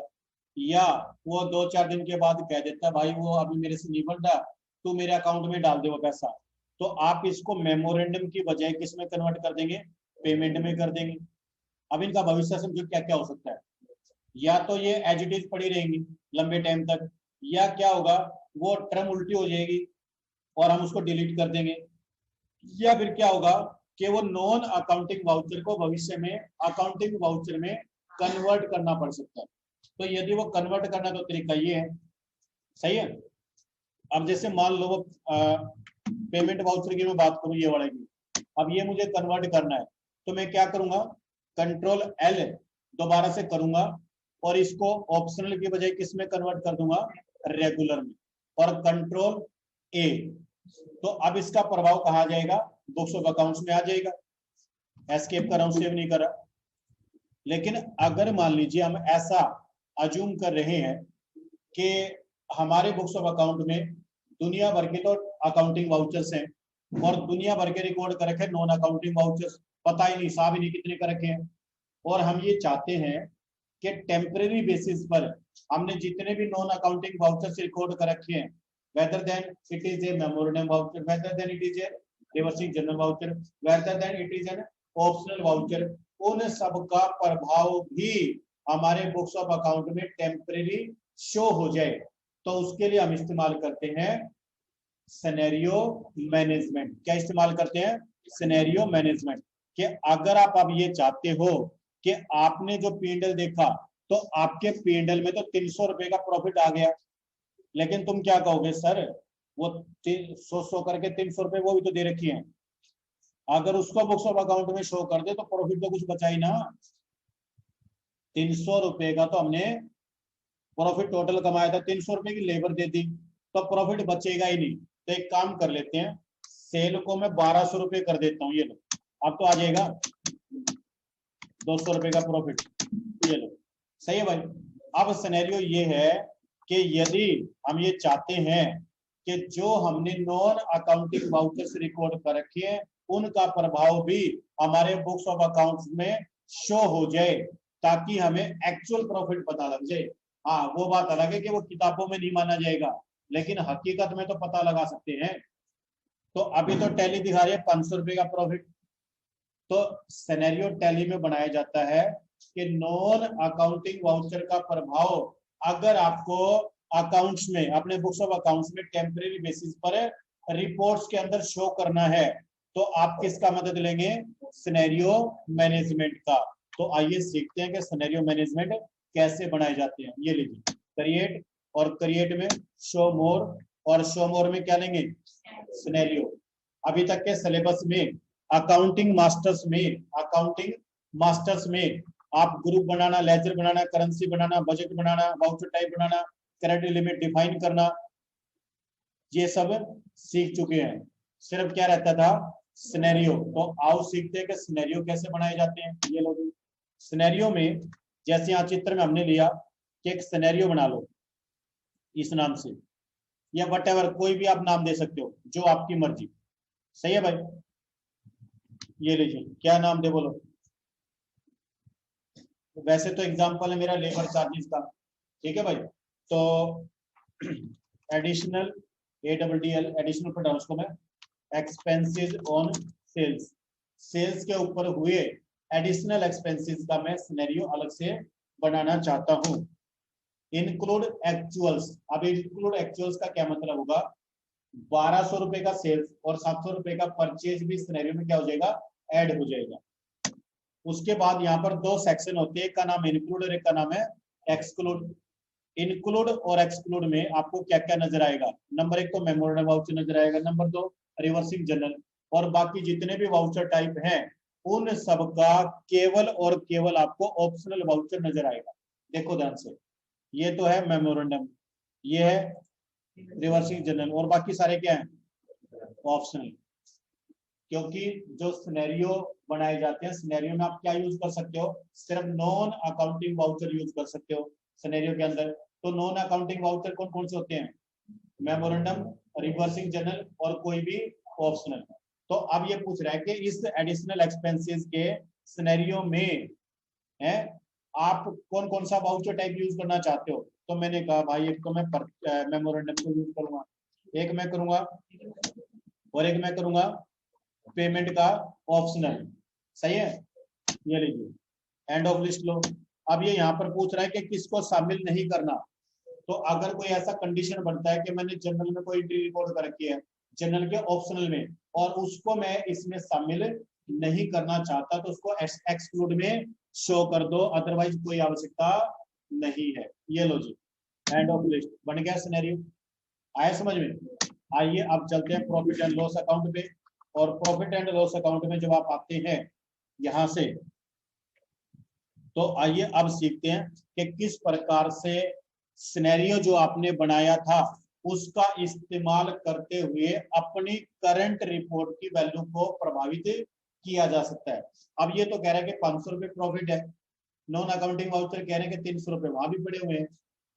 या वो 2-4 दिन के बाद कह देता भाई वो अभी मेरे से नहीं बन रहा, तू मेरे अकाउंट में डाल दे वो पैसा, तो आप इसको मेमोरेंडम की बजाय किस में कन्वर्ट कर देंगे, पेमेंट में कर देंगे। अब इनका भविष्य समझो क्या क्या हो सकता है, या तो ये एज इट इज पड़ी रहेंगी लंबे टाइम तक, या क्या होगा वो टर्म उल्टी हो जाएगी और हम उसको डिलीट कर देंगे, या फिर क्या होगा कि वो नॉन अकाउंटिंग वाउचर को भविष्य में अकाउंटिंग वाउचर में कन्वर्ट करना पड़ सकता है। तो यदि वो कन्वर्ट करना तो तरीका ये है, सही है। अब जैसे मान लो वो पेमेंट वाउचर की मैं बात करूं ये वाले की, अब ये मुझे कन्वर्ट करना है तो मैं क्या करूंगा, कंट्रोल एल दोबारा से करूंगा और इसको ऑप्शनल की बजाय किस में कन्वर्ट कर दूंगा, रेगुलर में, और कंट्रोल ए। तो अब इसका प्रभाव कहाँ जाएगा, बुक्स ऑफ अकाउंट्स में आ जाएगा। एस्केप कर रहा हूं, सेव नहीं कर रहा। लेकिन अगर मान लीजिए हम ऐसा अज्यूम कर रहे हैं कि हमारे बुक्स ऑफ अकाउंट में दुनिया भर के तो अकाउंटिंग वाउचर्स हैं और दुनिया भर के रिकॉर्ड कर रखे नॉन अकाउंटिंग वाउचर्स, पता ही नहीं, हिसाब ही नहीं कितने कर रखे हैं, और हम ये चाहते हैं कि टेम्परेरी बेसिस पर हमने जितने भी नॉन अकाउंटिंग वाउचर्स रिकॉर्ड कर रखे हैं, whether than it is a memorandum voucher, whether than it is a reversing general voucher, whether than it is an optional voucher, उन सब का प्रभाव भी हमारे बुक्स ऑफ अकाउंट में टेम्परेरी शो हो जाए, तो उसके लिए हम इस्तेमाल करते हैं सिनेरियो मैनेजमेंट। क्या इस्तेमाल करते हैं, सिनेरियो मैनेजमेंट। कि अगर आप अब ये चाहते हो कि आपने जो P&L देखा तो आपके P&L में तो 300 रुपए का प्रॉफिट आ गया, लेकिन तुम क्या कहोगे, सर वो 100 करके 300 रुपए वो भी तो दे रखी हैं, अगर उसको बुक्स ऑफ अकाउंट में शो कर दे तो प्रॉफिट तो कुछ बचा ही ना। 300 रुपए का तो हमने प्रॉफिट टोटल कमाया था, 300 रुपए की लेबर दे दी तो प्रॉफिट बचेगा ही नहीं। तो एक काम कर लेते हैं, सेल को मैं 1200 रुपए कर देता हूँ, ये लो, अब तो आ जाएगा 200 रुपए का प्रॉफिट, ये लो, सही है भाई। अब सिनेरियो ये है कि यदि हम ये चाहते हैं कि जो हमने नॉन अकाउंटिंग वाउचर्स रिकॉर्ड कर रखे हैं उनका प्रभाव भी हमारे बुक्स ऑफ अकाउंट्स में शो हो जाए ताकि हमें एक्चुअल प्रॉफिट पता लग जाए। हाँ, वो बात अलग है कि वो किताबों में नहीं माना जाएगा, लेकिन हकीकत में तो पता लगा सकते हैं। तो अभी तो टैली दिखा रही है 500 रुपए का प्रॉफिट, तो सिनेरियो टैली में बनाया जाता है कि नॉन अकाउंटिंग वाउचर का प्रभाव अगर आपको अकाउंट्स में, अपने बुक्स ऑफ अकाउंट्स में टेम्परेरी बेसिस पर रिपोर्ट्स के अंदर शो करना है तो आप किसका मदद लेंगे, सिनेरियो मैनेजमेंट का। तो आइए सीखते हैं कि सिनेरियो मैनेजमेंट कैसे बनाए जाते हैं। ये लीजिए क्रिएट, और क्रिएट में शो मोर, और शो मोर में क्या लेंगे, सिनेरियो। अभी तक के सिलेबस में अकाउंटिंग मास्टर्स में आप ग्रुप बनाना, लेजर बनाना, करेंसी बनाना, बजट बनाना, वाउचर टाइप बनाना, क्रेडिट लिमिट डिफाइन करना, ये सब सीख चुके हैं। सिर्फ क्या रहता था, सिनेरियो। तो आओ सीखते हैं कि सिनेरियो कैसे बनाए जाते हैं। ये लोग सिनेरियो में, जैसे यहाँ चित्र में हमने लिया कि एक सिनेरियो बना लो इस नाम से, या वटेवर कोई भी आप नाम दे सकते हो जो आपकी मर्जी, सही है भाई। ये लीजिए क्या नाम दे बोलो, वैसे तो एग्जांपल है मेरा लेबर चार्जेस का, ठीक है भाई। तो एडिशनल ADDL एडिशनल पर डालो उसको मैं, एक्सपेंसेस ऑन सेल्स, सेल्स के ऊपर हुए एडिशनल एक्सपेंसेस का मैं सिनेरियो अलग से बनाना चाहता हूं। इंक्लूड एक्चुअल्स, अब इंक्लूड एक्चुअल्स का क्या मतलब होगा, 1200 रुपए का सेल्स और 700 रुपए का परचेज भी सिनेरियो में क्या हो जाएगा, ऐड हो जाएगा। उसके बाद यहाँ पर दो सेक्शन होते हैं, एक का नाम इंक्लूड और एक का नाम है एक्सक्लूड। इंक्लूड और एक्सक्लूड में आपको क्या क्या नजर आएगा, नंबर एक तो मेमोरेंडम वाउचर नजर आएगा, नंबर दो रिवर्सिंग जनरल, और बाकी जितने भी वाउचर टाइप हैं उन सब का केवल और केवल आपको ऑप्शनल वाउचर नजर आएगा। देखो ध्यान से, ये तो है मेमोरेंडम, ये है रिवर्सिंग जनरल, और बाकी सारे क्या हैं, ऑप्शनल। क्योंकि जो सिनेरियो बनाए जाते हैं, सिनेरियो में आप क्या यूज कर सकते हो, सिर्फ नॉन अकाउंटिंग वाउचर यूज कर सकते हो सिनेरियो के अंदर। तो नॉन अकाउंटिंग वाउचर कौन कौन से होते हैं, मेमोरेंडम, रिवर्सिंग जनरल और कोई भी ऑप्शनल। तो अब ये पूछ रहा है कि इस एडिशनल एक्सपेंसेस के सिनेरियो में है आप कौन कौन सा वाउचर टाइप यूज करना चाहते हो। तो मैंने कहा भाई एक तो मैं मेमोरेंडम को यूज करूंगा, एक मैं करूंगा और एक मैं करूंगा पेमेंट का ऑप्शनल। सही है, ये लीजिए एंड ऑफ लिस्ट लो। अब ये यहाँ पर पूछ रहा है कि किसको शामिल नहीं करना। तो अगर कोई ऐसा कंडीशन बनता है कि मैंने जनरल में कोई एंट्री रिकॉर्ड कर रखी है, जनरल के ऑप्शनल में, और उसको मैं इसमें शामिल नहीं करना चाहता, तो उसको एक्सक्लूड में शो कर दो, अदरवाइज कोई आवश्यकता नहीं है। ये लो जी, एंड ऑफ लिस्ट बन गया सिनेरियो। आया समझ में? आइए अब चलते हैं प्रॉफिट एंड लॉस अकाउंट पे। और प्रॉफिट एंड लॉस अकाउंट में जब आप आते हैं यहां से, तो आइए अब सीखते हैं कि किस प्रकार से सिनेरियो जो आपने बनाया था उसका इस्तेमाल करते हुए अपनी करंट रिपोर्ट की वैल्यू को प्रभावित किया जा सकता है। अब ये तो कह रहा है कि 500 रुपए प्रॉफिट है, नॉन अकाउंटिंग वाउचर कह रहे हैं कि 300 रुपए वहां भी पड़े हुए हैं,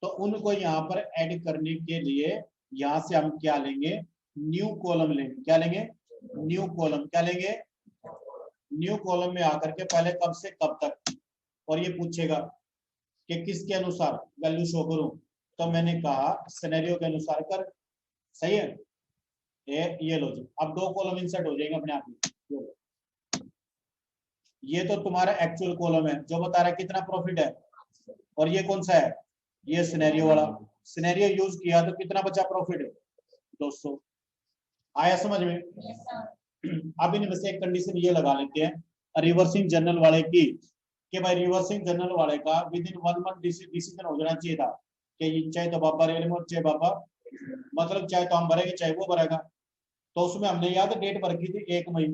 तो उनको यहाँ पर ऐड करने के लिए यहाँ से हम क्या लेंगे, न्यू कॉलम लेंगे। क्या लेंगे? New column. क्या लेंगे? न्यू कॉलम में आकर के पहले कब से कब तक, और ये पूछेगा कि किसके अनुसार वैल्यू शो करूं, तो मैंने कहा सिनेरियो के अनुसार कर। सही है, ये लो जी, अब 2 कॉलम इंसर्ट हो जाएंगे अपने आप ही। ये तो तुम्हारा एक्चुअल कॉलम है जो बता रहा है कितना प्रॉफिट है, और ये कौन सा है? ये सिनेरियो वाला। सिनेरियो यूज किया तो कितना बचा प्रॉफिट? 200। आया समझ में? अब इनमें से एक कंडीशन ये लगा लेते हैं रिवर्सिंग जर्नल वाले की, कि भाई रिवर्सिंग जर्नल वाले का विद इन 1 मंथ डिसीजन हो जाना चाहिए था कि चाहे तो बाबा रेल और चाहे बाबा, मतलब चाहे तो हम भरेंगे चाहे वो भरेगा। तो उसमें हमने याद डेट भर की थी 1 मई।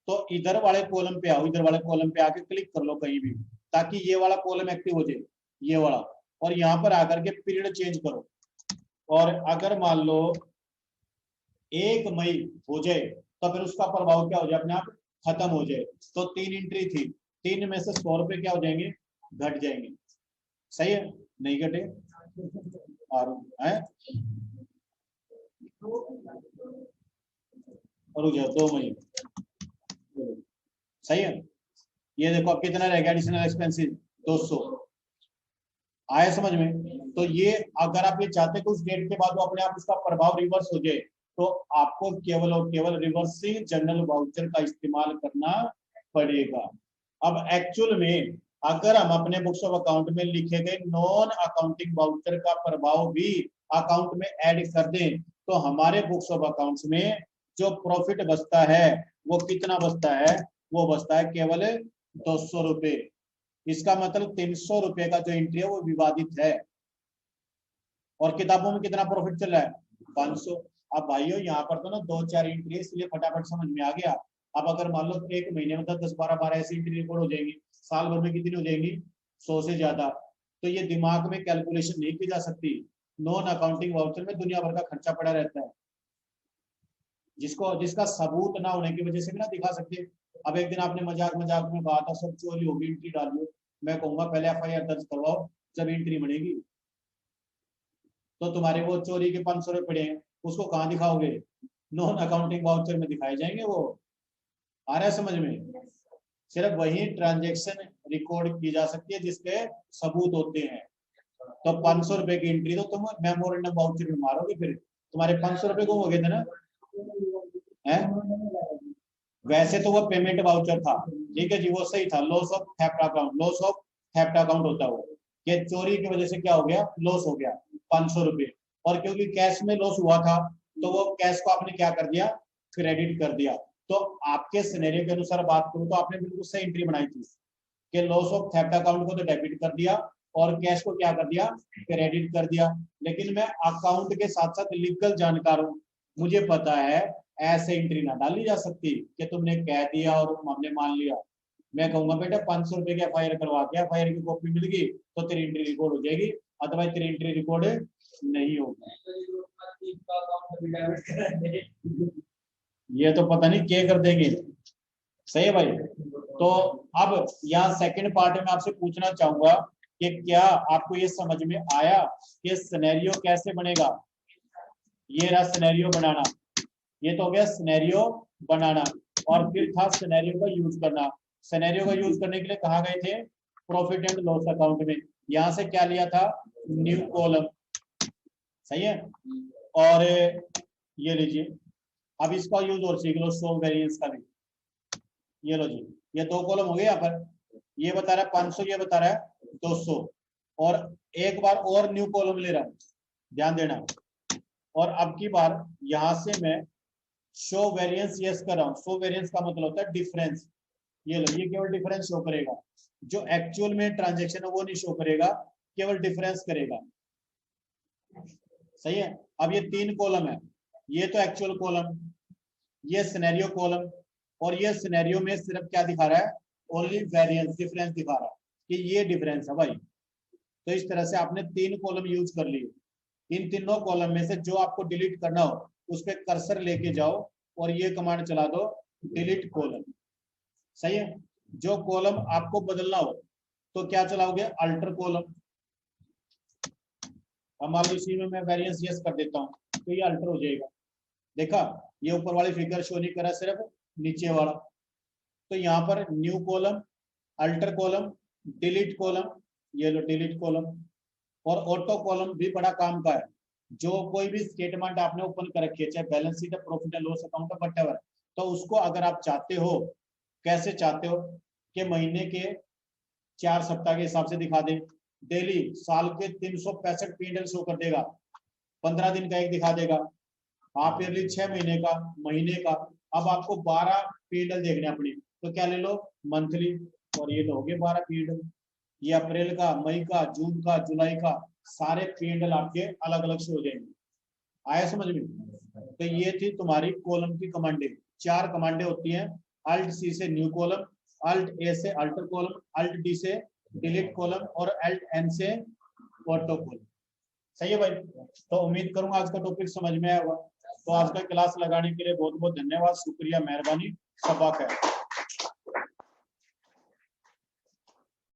तो इधर वाले कॉलम पे आओ, इधर वाले कॉलम पे आके क्लिक कर लो कहीं भी, ताकि ये वाला कॉलम एक्टिव हो जाए, ये वाला, और यहाँ पर आकर के पीरियड चेंज करो। और अगर मान लो 1 मई हो जाए तो फिर उसका प्रभाव क्या हो जाए, अपने आप खत्म हो जाए। तो 3 एंट्री थी, 3 में से 100 रुपए क्या हो जाएंगे, घट जाएंगे। सही है, नहीं घटे और 2 मई। सही है, ये देखो अब कितना रह गया एडिशनल एक्सपेंसेस 200। आया समझ में? तो ये अगर आप ये चाहते कि उस डेट के बाद वो अपने आप उसका प्रभाव रिवर्स हो जाए, तो आपको केवल और केवल रिवर्सिंग जनरल वाउचर का इस्तेमाल करना पड़ेगा। अब एक्चुअल में अगर हम अपने बुक्स ऑफ अकाउंट में लिखे गए नॉन अकाउंटिंग वाउचर का प्रभाव भी अकाउंट में ऐड कर दें, तो हमारे बुक्स ऑफ अकाउंट्स में जो प्रॉफिट बचता है वो कितना बचता है? वो बचता है केवल 200 रुपए। इसका मतलब 300 रुपए का जो एंट्री है वो विवादित है, और किताबों में कितना प्रॉफिट चल रहा है? 500। अब भाइयों यहाँ पर तो ना 2-4 एंट्री, इसलिए फटाफट समझ में आ गया। अब अगर मान लो 1 महीने में 10-12 ऐसी एंट्री रिकॉर्ड हो जाएंगी, साल भर में कितनी हो जाएंगी? 100 से ज्यादा। तो ये दिमाग में कैलकुलेशन नहीं की जा सकती। नॉन अकाउंटिंग वाउचर में दुनिया भर का खर्चा पड़ा रहता है, जिसका सबूत ना होने की वजह से भी ना दिखा सकते। अब एक दिन आपने मजाक मजाक में कहा था सब चोरी होगी एंट्री डालियो, मैं कहूंगा पहले FIR दर्ज करवाओ, जब एंट्री बनेगी। तो तुम्हारे वो चोरी के 500 रुपए पड़े हैं, उसको कहाँ दिखाओगे? नॉन अकाउंटिंग वाउचर में दिखाए जाएंगे वो। आ रहा है समझ में? सिर्फ वही ट्रांजेक्शन रिकॉर्ड की जा सकती है जिसके सबूत होते हैं। तो 500 रुपए की एंट्री तो तुम मेमोरेंडम वाउचर में मारोगे, फिर तुम्हारे 500 रुपए गुम हो गए थे ना। है? वैसे तो वो पेमेंट वाउचर था, ठीक है जी, वो सही था। Loss of theft account, loss of theft account होता है वो, कि चोरी की वजह से क्या हो गया, लॉस हो गया 500 रुपए। और क्योंकि कैश में लॉस हुआ था तो वो कैश को आपने क्या कर दिया, क्रेडिट कर दिया। तो आपके सिनेरियो के अनुसार बात करूं तो आपने बिल्कुल सही एंट्री बनाई थी कि लॉस ऑफ थेफ्ट अकाउंट को तो डेबिट कर दिया और कैश को क्या कर दिया, क्रेडिट कर दिया। लेकिन मैं अकाउंट के साथ साथ लीगल जानकार हूं, मुझे पता है ऐसे एंट्री ना डाली जा सकती कि तुमने कह दिया और हमने मान लिया। मैं कहूंगा बेटा 500 रुपए की FIR करवा के FIR की कॉपी मिल गई तो तेरी एंट्री रिकॉर्ड हो जाएगी, अदरवाइज तेरी एंट्री रिकॉर्ड नहीं होगी। ये तो पता नहीं क्या कर देंगे। सही है भाई। तो अब यहाँ सेकंड पार्ट में आपसे पूछना चाहूंगा कि क्या आपको ये समझ में आया कि सिनेरियो कैसे बनेगा? ये रहा सिनेरियो बनाना, ये तो हो गया सिनेरियो बनाना, और फिर था सिनेरियो का यूज करना। सिनेरियो का यूज करने के लिए कहाँ गए थे? प्रॉफिट एंड लॉस अकाउंट में। यहां से क्या लिया था? New column. सही है। और ये लीजिए, अब इसका यूज और सीख लो, शो वेरिएंस का भी। ये लो जी, ये 2 कॉलम हो गए यहाँ पर, ये बता रहा है 500, ये बता रहा है 200, और एक बार और न्यू कॉलम ले रहा हूं, ध्यान देना। और अब की बार यहां से मैं शो वेरिएंस यस कर रहा हूं। शो वेरिएंस का मतलब होता है डिफरेंस। ये लो, ये केवल डिफरेंस शो करेगा, जो एक्चुअल में ट्रांजैक्शन है वो नहीं शो करेगा, केवल डिफरेंस करेगा। सही है। अब ये 3 कॉलम है, ये तो एक्चुअल कॉलम, ये सिनेरियो कॉलम, और ये सिनेरियो में सिर्फ क्या दिखा रहा है, ओनली वेरिएंस, डिफरेंस दिखा रहा है कि ये डिफरेंस है भाई। तो इस तरह से आपने 3 कॉलम यूज कर लिए। इन तीनों कॉलम में से जो आपको डिलीट करना हो उस पर कर्सर लेके जाओ और ये कमांड चला दो, डिलीट कॉलम। सही है। जो कॉलम आपको बदलना हो तो क्या चलाओगे, अल्टर कॉलम। अब मान लो इसी में मैं वेरिएंस यस कर देता हूँ तो ये अल्टर हो जाएगा। देखा, ये ऊपर वाली फिगर शो नहीं करा, सिर्फ नीचे वाला। तो यहाँ पर new column, alter column, delete column, ये लो डिलीट कॉलम। और ऑटो कॉलम भी बड़ा काम का है। जो कोई भी स्टेटमेंट आपने ओपन कर रखी है, चाहे बैलेंस शीट है, प्रॉफिट एंड लॉस अकाउंट है, व्हाटएवर, तो उसको अगर आप चाहते हो, कैसे चाहते हो कि महीने के 4 सप्ताह के हिसाब से दिखा दे, डेली साल के 365 पीएनएल शो कर देगा, 15 दिन का एक दिखा देगा, हाफ ईयरली 6 महीने का, महीने का। अब आपको 12 पीएनएल देखने अपनी, तो क्या ले लो, मंथली, और ये लोगे 12 पीएनएल। ये अप्रैल का, मई का, जून का, जुलाई का, सारे पीएनएल आपके अलग अलग से हो जाएंगे। आया समझ में। तो ये थी तुम्हारी कॉलम की कमांडें। 4 कमांडें होती हैं, अल्ट सी से न्यू कॉलम, अल्ट ए से अल्टर कॉलम, अल्ट डी से डिलीट कॉलम, और अल्ट एन से ऑटो कॉलम। सही है भाई। तो उम्मीद करूंगा आज का टॉपिक समझ में आया होगा। तो आज का क्लास लगाने के लिए बहुत बहुत धन्यवाद, शुक्रिया, मेहरबानी, सबक है।